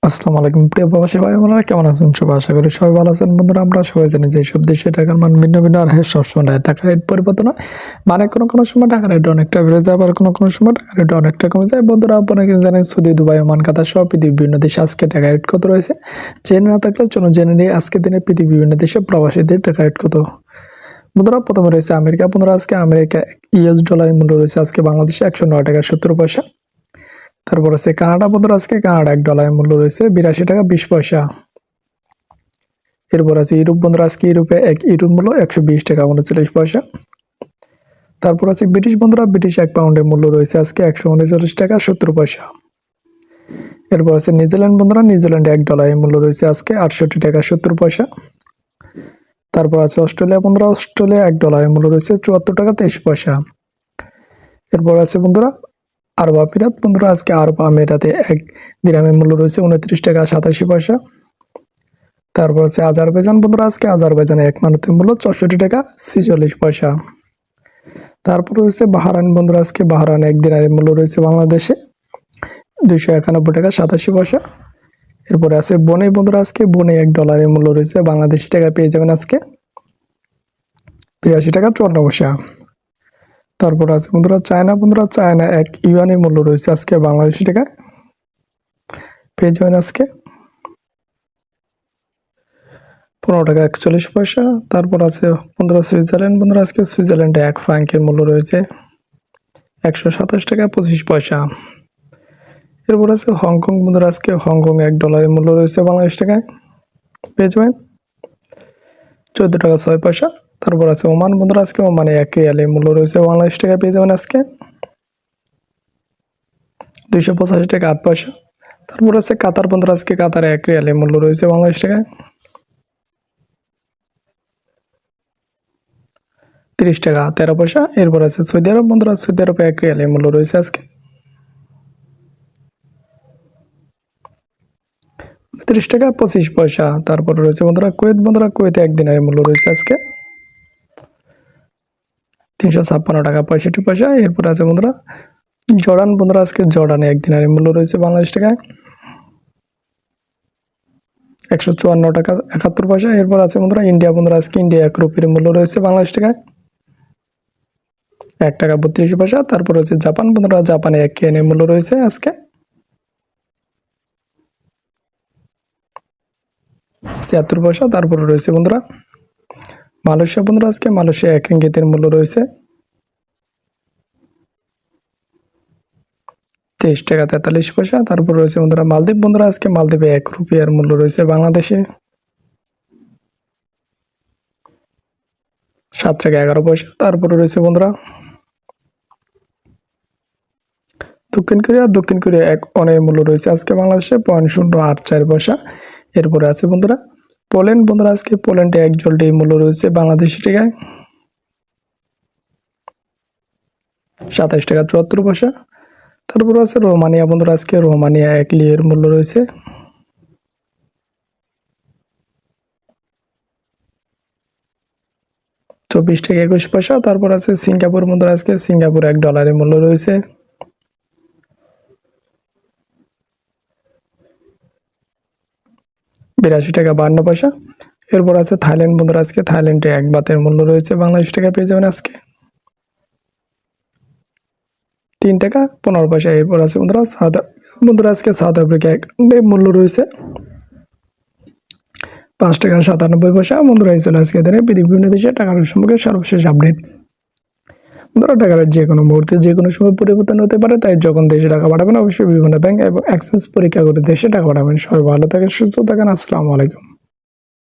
আসসালামু আলাইকুম প্রিয় প্রবাসী ভাই বোনেরা, কেমন আছেন সবাই? আশা করি সবাই ভালো আছেন। বন্ধুরা, আমরা সবাই জানি যে সব দেশে টাকার মান ভিন্ন ভিন্ন, আর সবসময় টাকার রেট পরিবর্তন হয়। মানে কোনো সময় টাকার রেট অনেকটা বেড়ে যায়, আবার কোনো সময় টাকার রেট অনেকটা কমে যায়। বন্ধুরা, আপনারা কিন্তু জানেন সৌদি, দুবাই, ওমান, কাতার সহ পৃথিবীর বিভিন্ন দেশে আজকে টাকার রেট কত রয়েছে। জেনে না থাকলে চলুন জেনে নিই আজকের দিনে পৃথিবীর বিভিন্ন দেশে প্রবাসীদের টাকার রেট কত। বন্ধুরা, প্রথমে রয়েছে আমেরিকা। বন্ধুরা, আজকে আমেরিকা ইউএস ডলারের মূল্য রয়েছে আজকে বাংলাদেশে 109 টাকা 70 পয়সা। তারপর আছে কানাডা। বন্ধুরা, আজকে কানাডা $1 মূল্য রয়েছে 82 টাকা 20 পয়সা। এরপর আছে ইউরোপ। বন্ধুরা, আজকে ইউরোপে 1 ইউরোর মূল্য 120 টাকা 39 পয়সা। তারপর আছে ব্রিটিশ। বন্ধুরা, ব্রিটিশ 1 পাউন্ডের মূল্য রয়েছে আজকে 139 টাকা 70 পয়সা। এরপর আছে নিউজিল্যান্ড। বন্ধুরা, নিউজিল্যান্ডে $1 মূল্য রয়েছে আজকে 68 টাকা 70 পয়সা। তারপর আছে অস্ট্রেলিয়া। বন্ধুরা, অস্ট্রেলিয়া $1 মূল্য রয়েছে 74 টাকা 23 পয়সা। এরপর আছে বন্ধুরা আরব আমিরাত। বন্ধুরা, আজকে আরব আমিরাতে 1 দিরহামের মূল্য রয়েছে 29 টাকা 87 পয়সা। তারপর আছে আজারবাইজান। বন্ধুরা, আজকে আজারবাইজানে 1 মানতের মূল্য 64 টাকা 46 পয়সা। তারপর রয়েছে বাহরাইন। বন্ধুরা, আজকে বাহরাইনে 1 দিরহামের মূল্য রয়েছে বাংলাদেশে 291 টাকা 87 পয়সা। এরপরে আছে বনে। বন্ধুরা, আজকে বনে $1 মূল্য রয়েছে বাংলাদেশি টাকা পেয়ে যাবেন আজকে 82 টাকা 54 পয়সা। তারপর আছে বন্ধুরা চায়না। বন্ধুরা, চায়না 1 ইউয়ানের মূল্য রয়েছে আজকে বাংলাদেশি টাকা পেয়ে যাবেন আজকে 15 টাকা 41 পয়সা। তারপর আছে বন্ধুরা সুইজারল্যান্ড। বন্ধুরা, আজকে সুইজারল্যান্ডে 1 ফ্রাঙ্কের মূল্য রয়েছে 127 টাকা 25 পয়সা। এরপর আছে হংকং। বন্ধুরা, আজকে হংকং $1 মূল্য রয়েছে বাংলাদেশ টাকায় পেয়ে যাবেন 14 টাকা 6 পয়সা। তারপর আছে ওমান। বন্ধুরা, আজকে ওমানে 1 রিয়ালের মূল্য রয়েছে বাংলাদেশ টাকায় পেয়ে যাবেন আজকে 285 টাকা 8 পয়সা। তারপর আছে কাতার। বন্ধুরা, আজকে কাতারে 1 রিয়ালের মূল্য রয়েছে বাংলাদেশ টাকায় 30 টাকা 13 পয়সা। এরপর আছে সৌদি আরব। বন্ধুরা, সৌদি আরবে 1 রিয়ালের মূল্য রয়েছে আজকে 30 টাকা 25 পয়সা। তারপর রয়েছে বন্ধুরা কুয়েত। বন্ধুরা, কুয়েতে 1 দিনারের মূল্য রয়েছে আজকে 356 টাকা 65 পয়সা। এরপর আছে বন্ধুরা জর্ডান। বন্ধুরা, আজকে জর্ডানে 1 দিনারের মূল্য রয়েছে বাংলাদেশ টাকায় 154 টাকা 71 পয়সা। এরপর আছে বন্ধুরা ইন্ডিয়া। বন্ধুরা, আজকে ইন্ডিয়া 1 রুপির মূল্য রয়েছে বাংলাদেশ টাকায় 1 টাকা 32 পয়সা। তারপর হচ্ছে জাপান। বন্ধুরা, জাপানে 1 ইয়েনের মূল্য রয়েছে আজকে 76 পয়সা। তারপর রয়েছে বন্ধুরা মালয়েশিয়া। বন্ধুরা, আজকে মালয়েশিয়া 1 রিঙ্গিতের মূল্য রয়েছে 23 টাকা 43 পয়সা। তারপর রয়েছে বন্ধুরা মালদ্বীপ। বন্ধুরা, আজকে মালদ্বীপে 1 রুপিয়ার মূল্য রয়েছে বাংলাদেশে 7 টাকা 11 পয়সা। তারপরে রয়েছে বন্ধুরা দক্ষিণ কোরিয়া। দক্ষিণ কোরিয়া 1 ওনের মূল্য রয়েছে আজকে বাংলাদেশে 0.084 পয়সা। এরপরে আছে বন্ধুরা পোল্যান্ড। বন্ধুরা, আজকে পোল্যান্ডে 1 জলটির মূল্য রয়েছে বাংলাদেশি টাকায় 27 টাকা 74 পয়সা। তারপর আছে রোমানিয়া। বন্ধুরা, আজকে রোমানিয়া 1 লিয়ের মূল্য রয়েছে 24 টাকা 21 পয়সা। তারপর আছে সিঙ্গাপুর। বন্ধুরা, আজকে সিঙ্গাপুর $1 মূল্য রয়েছে 82 টাকা 52 পয়সা। এরপর আছে থাইল্যান্ড। বন্ধুরা, আজকে থাইল্যান্ডে 1 বাতের মূল্য রয়েছে বাংলাদেশ টাকা পেয়ে যাবেন আজকে 3 টাকা 15 পয়সা। এরপর আছে বন্ধুরা আজকে সাউথ আফ্রিকা 1 মূল্য রয়েছে 5 টাকা 97 পয়সা। বন্ধুরা, এই চলে আজকে দিনে বিভিন্ন দেশে টাকার সম্পর্কে সর্বশেষ আপডেট। বন্ধুরা, টাকার যে কোনো মুহূর্তে যে কোনো সময় পরিবর্তন হতে পারে, তাই যখন দেশে টাকা পাঠাবেন অবশ্যই বিভিন্ন ব্যাংক এবং এক্সচেঞ্জ পরীক্ষা করে দেশে টাকা পাঠাবেন। সবাই ভালো থাকেন, সুস্থ থাকেন। আসসালামু আলাইকুম।